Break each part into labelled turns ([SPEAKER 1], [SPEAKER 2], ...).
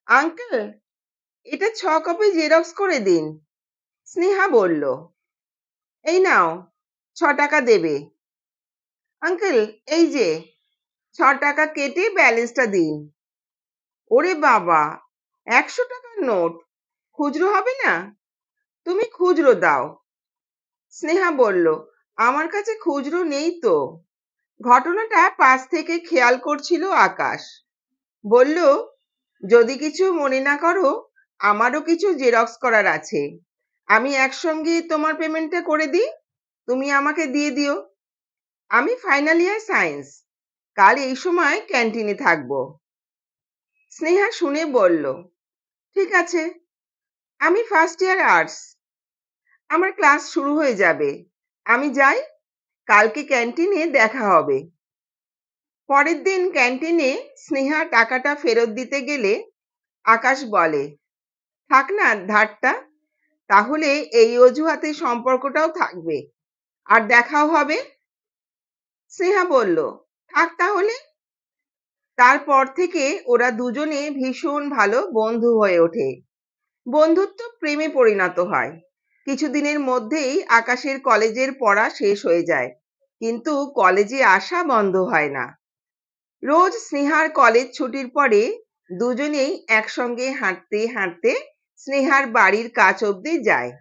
[SPEAKER 1] Uncle, এটা 6 copy xerox করে দিন। স্নেহা বলল, এই নাও, 6 টাকা দেবে। আঙ্কেল, এই যে 6 টাকা কেটে ব্যালেন্সটা দিন। ওরে বাবা, 100 টাকার নোট, খুচরো হবে না? তুমি খুচরো দাও। স্নেহা বলল, আমার কাছে খুচরো নেই তো। ঘটনাটা পাশ থেকে খেয়াল করছিল আকাশ। বলল, যদি কিছু মনে না করো, আমারও কিছু জেরক্স করার আছে। আমি একসঙ্গে তোমার পেমেন্টটা করে দিই, তুমি আমাকে দিয়ে দিও। আমি ফাইনাল ইয়ার সায়েন্স, কাল এই সময় ক্যান্টিনে থাকবো। স্নেহা শুনে বলল, ঠিক আছে। আমি ফার্স্ট ইয়ার আর্টস, আমার ক্লাস শুরু হয়ে যাবে। আমি যাই, কালকে ক্যান্টিনে দেখা হবে। পরের দিন ক্যান্টিনে স্নেহা টাকাটা ফেরত দিতে গেলে আকাশ বলে, থাক না ধারটা, তাহলে এই অজুহাতে সম্পর্কটাও থাকবে আর দেখাও হবে। স্নেহা বলল, থাক তাহলে। তারপর থেকে ওরা দুজনে ভীষণ ভালো বন্ধু হয়ে ওঠে। বন্ধুত্ব প্রেমে পরিণত হয়। কিছুদিনের মধ্যেই আকাশের কলেজের পড়া শেষ হয়ে যায়, কিন্তু কলেজে আসা বন্ধ হয় না। রোজ স্নেহার কলেজ ছুটির পরে দুজনেই একসঙ্গে হাঁটতে হাঁটতে স্নেহার বাড়ির কাছ অব্দি যায়।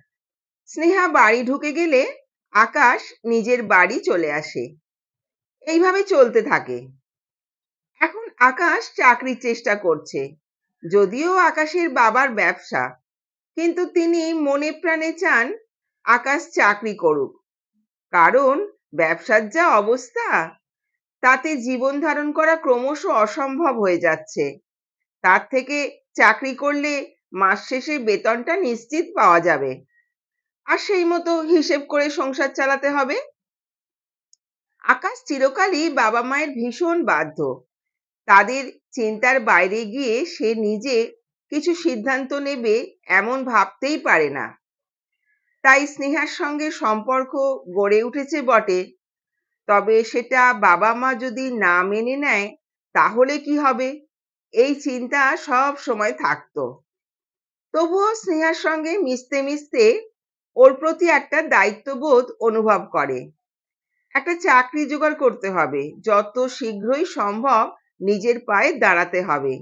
[SPEAKER 1] স্নেহা বাড়ি ঢুকে গেলে আকাশ নিজের বাড়ি চলে আসে। এইভাবে চলতে থাকে। এখন আকাশ চাকরির চেষ্টা করছে, যদিও আকাশের বাবার ব্যবসা, কিন্তু তিনি মনে প্রাণে চান আকাশ চাকরি করুক। কারণ ব্যবসার যা অবস্থা, তাতে জীবন ধারণ করা ক্রমশ অসম্ভব হয়ে যাচ্ছে। তার থেকে চাকরি করলে মাস শেষে বেতনটা নিশ্চিত পাওয়া যাবে, আর সেই মতো হিসেব করে সংসার চালাতে হবে। আকাশ চিরকালই বাবা মায়ের ভীষণ বাধ্য। তাদের চিন্তার বাইরে গিয়ে সে নিজে কিছু সিদ্ধান্ত নেবে এমন ভাবতেই পারে না। তাই স্নেহার সঙ্গে সম্পর্ক গড়ে উঠেছে বটে, তবে সেটা বাবা মা যদি না মেনে নেয় তাহলে কি হবে, এই চিন্তা সব সময় থাকতো। তবুও স্নেহার সঙ্গে মিশতে মিশতে ওর প্রতি একটা দায়িত্ববোধ অনুভব করে। একটা চাকরি জোগাড় করতে হবে, যত শীঘ্রই সম্ভব নিজের পায়ে দাঁড়াতে হবে।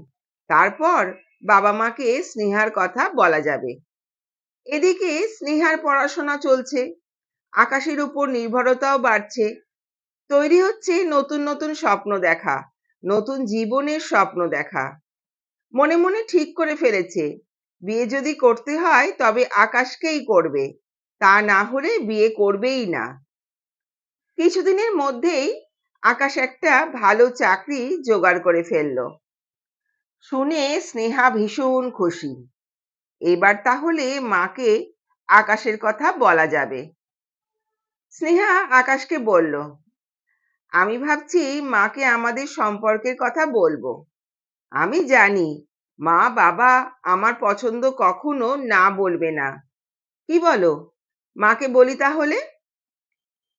[SPEAKER 1] তারপর বাবা মাকে স্নেহার কথা বলা যাবে। এদিকে স্নেহার পড়াশোনা চলছে, আকাশের উপর নির্ভরতাও বাড়ছে। তৈরি হচ্ছে নতুন নতুন স্বপ্ন দেখা, নতুন জীবনের স্বপ্ন দেখা। মনে মনে ঠিক করে ফেলেছে, বিয়ে যদি করতে হয় তবে আকাশকেই করবে, তা না হলে বিয়ে করবেই না। কিছুদিনের মধ্যেই আকাশ একটা ভালো চাকরি জোগাড় করে ফেললো। শুনে স্নেহা ভীষণ খুশি। এবার তাহলে মাকে আকাশের কথা বলা যাবে। স্নেহা আকাশকে বলল, আমি ভাবছি মাকে আমাদের সম্পর্কের কথা বলবো। আমি জানি মা বাবা আমার পছন্দ কখনো না বলবে না। কি বলো, মাকে বলি তাহলে?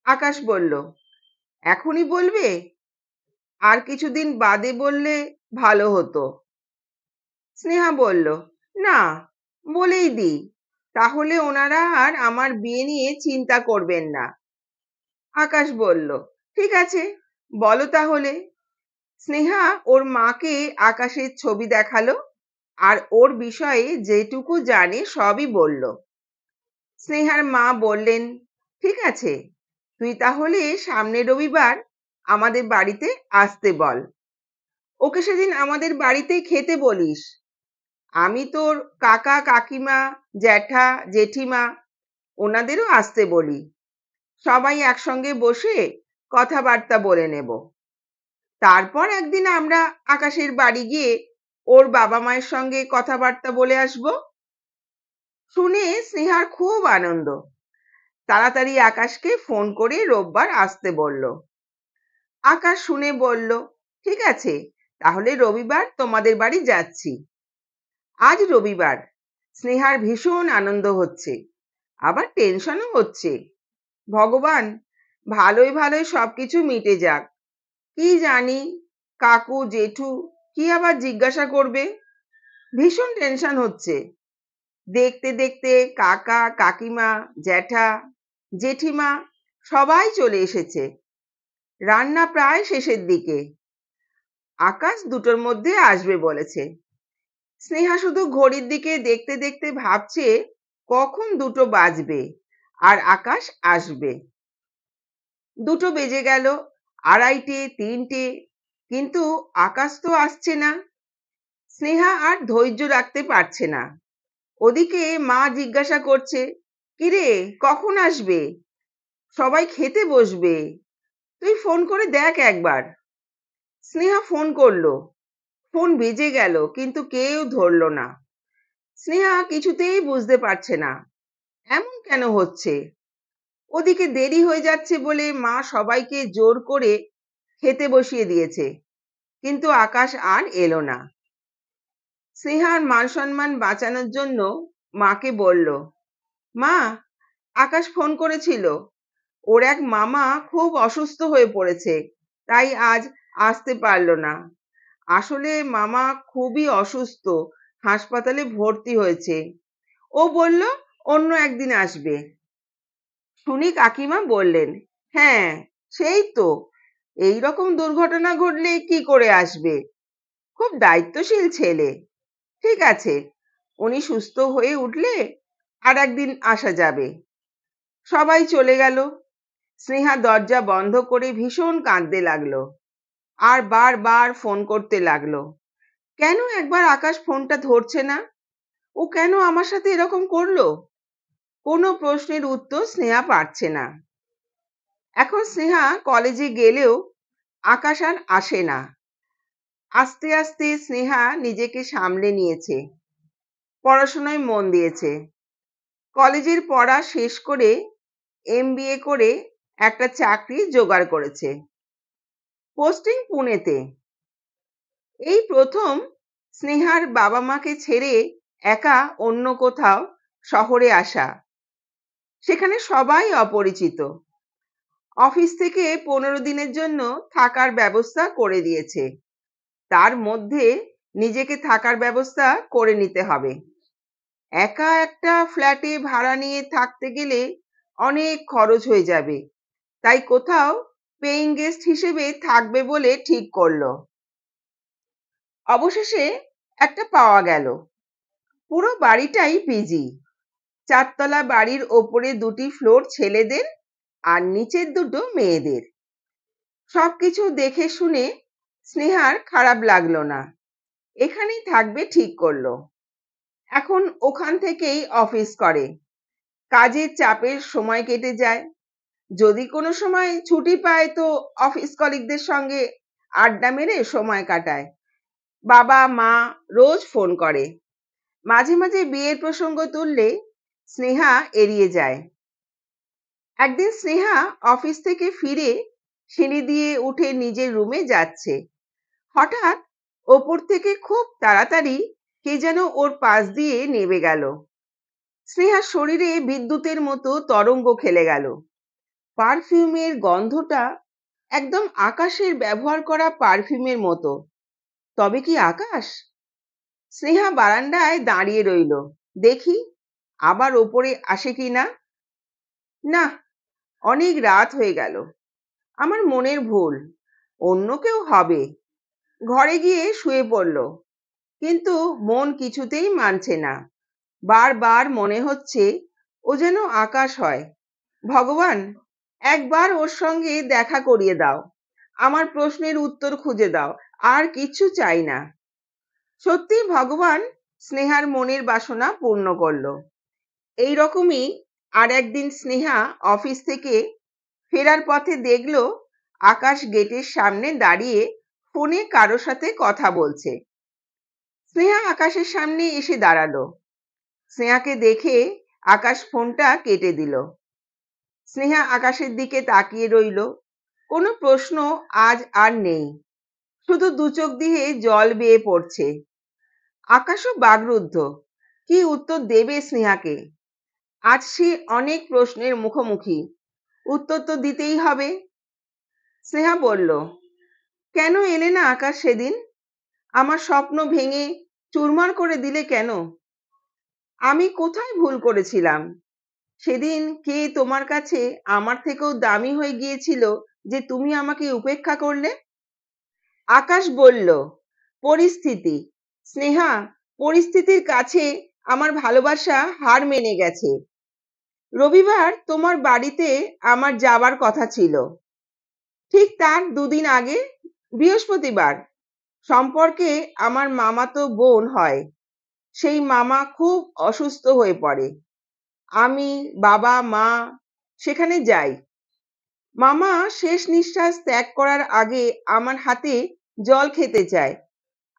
[SPEAKER 1] আকাশ বলল, এখনই বলবে? আর কিছুদিন বাদে বললে ভালো হতো। স্নেহা বলল, না, বলেই দিই, তাহলে ওনারা আর আমার বিয়ে নিয়ে চিন্তা করবেন না। আকাশ বলল, ঠিক আছে, বলো তাহলে। স্নেহা ওর মাকে আকাশের ছবি দেখালো আর ওর বিষয়ে যেটুকু জানে সবই বলল। স্নেহার মা বললেন, ঠিক আছে, তুই তাহলে সামনের রবিবার আমাদের বাড়িতে আসতে বল। ওকে সেদিন আমাদের বাড়িতেই খেতে বলিস। আমি তোর কাকা কাকিমা, জ্যাঠা জেঠিমা, ওনাদেরও আসতে বলি। সবাই একসঙ্গে বসে কথাবার্তা বলে নেব। তারপর একদিন আমরা আকাশের বাড়ি গিয়ে ওর বাবা মায়ের সঙ্গে কথাবার্তা বলে আসব। শুনে স্নেহার খুব আনন্দ। তাড়াতাড়ি আকাশকে ফোন করে রোববার আসতে বলল। আকাশ শুনে বলল, ঠিক আছে, তাহলে রবিবার তোমাদের বাড়ি যাচ্ছি। আজ রবিবার। স্নেহার ভীষণ আনন্দ হচ্ছে, আবার টেনশনও হচ্ছে। ভগবান, ভালোই ভালোই সবকিছু মিটে যাক। কি জানি কাকু জেঠু কি আবার জিজ্ঞাসা করবে। ভীষণ টেনশন হচ্ছে। দেখতে দেখতে কাকা কাকিমা জ্যাঠা জেঠিমা সবাই চলে এসেছে। রান্না প্রায় শেষের দিকে। আকাশ 2টোর মধ্যে আসবে বলেছে। স্নেহা শুধু ঘড়ির দিকে দেখতে দেখতে ভাবছে কখন 2টো বাজবে আর আকাশ আসবে। 2টো বেজে গেল, 2:30, 3টে, কিন্তু আকাশ তো আসছে না। স্নেহা আর ধৈর্য রাখতে পারছে না। ওদিকে মা জিজ্ঞাসা করছে, কিরে কখন আসবে? সবাই খেতে বসবে, তুই ফোন করে দেখ একবার। স্নেহা ফোন করলো, ফোন বেজে গেল কিন্তু কেউ ধরলো না। স্নেহা কিছুতেই বুঝতে পারছে না এমন কেন হচ্ছে। ওদিকে দেরি হয়ে যাচ্ছে বলে মা সবাইকে জোর করে খেতে বসিয়ে দিয়েছে, কিন্তু আকাশ আর এলো না। স্নেহার মান সম্মান বাঁচানোর জন্য মাকে বলল, মা, আকাশ ফোন করেছিল, ওর এক মামা খুব অসুস্থ হয়ে পড়েছে, তাই আজ আসতে পারলো না। আসলে মামা খুবই অসুস্থ, হাসপাতালে ভর্তি হয়েছে। ও বলল অন্য একদিন আসবে। শুনি কাকিমা বললেন, হ্যাঁ, সেই তো, এই রকম দুর্ঘটনা ঘটলে কি করে আসবে? খুব দায়িত্বশীল ছেলে। ঠিক আছে, উনি সুস্থ হয়ে উঠলে আর একদিন আসা যাবে। সবাই চলে গেল। স্নেহা দরজা বন্ধ করে ভীষণ কাঁদতে লাগলো আর বারবার ফোন করতে লাগলো। কেন একবার আকাশ ফোনটা ধরছে না? ও কেন আমার সাথে এরকম করলো? কোনো প্রশ্নের উত্তর স্নেহা পাচ্ছে না। এখন স্নেহা কলেজে গেলেও আকাশ আর আসে না। আস্তে আস্তে স্নেহা নিজেকে সামলে নিয়েছে, পড়াশোনায় মন দিয়েছে। কলেজের পড়া শেষ করে MBA করে একটা চাকরি জোগাড় করেছে, পোস্টিং পুনেতে। এই প্রথম স্নেহার বাবা মাকে ছেড়ে একা অন্য কোথাও শহরে আসা। সেখানে সবাই অপরিচিত। অফিস থেকে 15 দিনের জন্য থাকার ব্যবস্থা করে দিয়েছে। তার মধ্যে নিজেকে থাকার ব্যবস্থা করে নিতে হবে। একা একটা ফ্ল্যাটে ভাড়া নিয়ে থাকতে গেলে অনেক খরচ হয়ে যাবে, তাই কোথাও পেইং গেস্ট হিসেবে থাকবে বলে ঠিক করলো। অবশেষে একটা পাওয়া গেল। পুরো বাড়িটাই পিজি। 4তলা বাড়ির ওপরে 2টি ফ্লোর ছেলেদের আর নিচের 2টো মেয়েদের। সবকিছু দেখে শুনে স্নেহার খারাপ লাগলো না, এখানেই থাকবে ঠিক করলো। এখন ওখান থেকেই অফিস করে। কাজের চাপের সময় কেটে যায়। যদি কোনো সময় ছুটি পায় তো অফিস কলিগদের সঙ্গে আড্ডা মেরে সময় কাটায়। বাবা মা রোজ ফোন করে। মাঝে মাঝে বিয়ের প্রসঙ্গ তুললে স্নেহা এড়িয়ে যায়। একদিন স্নেহা অফিস থেকে ফিরে সিঁড়ি দিয়ে উঠে নিজের রুমে যাচ্ছে। হঠাৎ ওপর থেকে খুব তাড়াতাড়ি কে যেন ওর পাশ দিয়ে নেমে গেল। স্নেহার শরীরে বিদ্যুতের মতো তরঙ্গ খেলে গেল। পারফিউমের গন্ধটা একদম আকাশের ব্যবহার করা পারফিউমের মতো। তবে কি আকাশ? স্নেহা বারান্দায় দাঁড়িয়ে রইল, দেখি আবার ওপরে আসে কি না। না, অনেক রাত হয়ে গেল, আমার মনের ভুল, অন্য কেউ হবে। ঘরে গিয়ে শুয়ে পড়ল, কিন্তু মন কিছুতেই মানছে না। বারবার মনে হচ্ছে ও যেন আকাশ হয়। ভগবান, একবার ওর সঙ্গে দেখা করিয়ে দাও, আমার প্রশ্নের উত্তর খুঁজে দাও, আর কিছু চাই না। সত্যি ভগবান স্নেহার মনের বাসনা পূর্ণ করলো। এই রকমই আর একদিন স্নেহা অফিস থেকে ফেরার পথে দেখলো আকাশ গেটের সামনে দাঁড়িয়ে ফোনে কারোর সাথে কথা বলছে। স্নেহা আকাশের সামনে এসে দাঁড়ালো। স্নেহাকে দেখে আকাশ ফোনটা কেটে দিল। স্নেহা আকাশের দিকে তাকিয়ে রইল। কোনো প্রশ্ন আজ আর নেই, শুধু 2 চোখ দিয়ে জল বেয়ে পড়ছে। আকাশও বাকরুদ্ধ, কি উত্তর দেবে স্নেহাকে? আজ সে অনেক প্রশ্নের মুখোমুখি, উত্তর তো দিতেই হবে। স্নেহা বলল, কেন এলে না আকাশ সেদিন? আমার স্বপ্ন ভেঙে চুরমার করে দিলে কেন? আমি কোথায় ভুল করেছিলাম? সেদিন কে তোমার কাছে আমার থেকেও দামি হয়ে গিয়েছিল যে তুমি আমাকে উপেক্ষা করলে? আকাশ বলল, পরিস্থিতি। স্নেহা, পরিস্থিতির কাছে আমার ভালোবাসা হার মেনে গেছে। রবিবার তোমার বাড়িতে আমার যাবার কথা ছিল। ঠিক তার দুদিন আগে বৃহস্পতিবার সম্পর্কে আমার মামাতো বোন হয়। সেই মামা খুব অসুস্থ হয়ে পড়ে। আমি, বাবা, মা সেখানে যাই। মামা শেষ নিঃশ্বাস ত্যাগ করার আগে আমার হাতে জল খেতে চায়।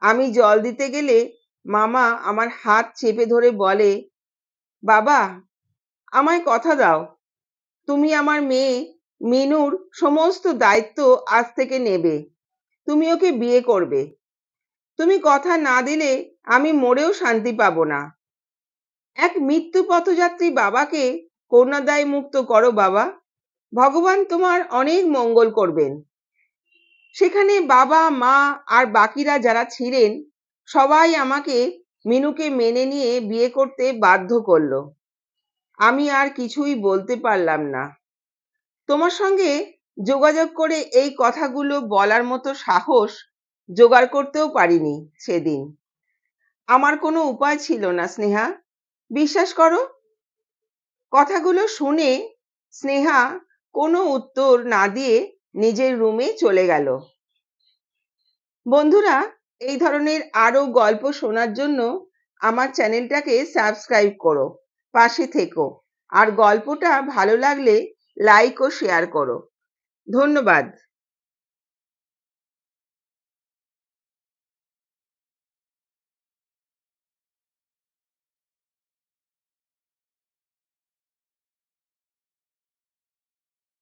[SPEAKER 1] আমি জল দিতে গেলে মামা আমার হাত চেপে ধরে বলে, বাবা, আমায় কথা দাও, তুমি আমার মেয়ে মিনুর সমস্ত দায়িত্ব আজ থেকে নেবে। তুমি ওকে বিয়ে করবে। তুমি কথা না দিলে আমি মরেও শান্তি পাবো না। এক মৃত্যু পথযাত্রী বাবাকে কন্যাদায় মুক্ত করো বাবা। ভগবান তোমার অনেক মঙ্গল করবেন। সেখানে বাবা, মা আর বাকিরা যারা ছিলেন সবাই আমাকে মিনুকে মেনে নিয়ে বিয়ে করতে বাধ্য করলো। আমি আর কিছুই বলতে পারলাম না। তোমার সঙ্গে যোগাযোগ করে এই কথাগুলো বলার মতো সাহস জোগাড় করতেও পারিনি সেদিন। আমার কোনো উপায় ছিল না স্নেহা। বিশ্বাস করো। কথাগুলো শুনে স্নেহা কোনো উত্তর না দিয়ে নিজের রুমে চলে গেল। বন্ধুরা, এই ধরনের আরো গল্প শোনার জন্য আমার চ্যানেলটাকে সাবস্ক্রাইব করো, পাশে থেকো, আর গল্পটা ভালো লাগলে লাইক ও শেয়ার করো। ধন্যবাদ।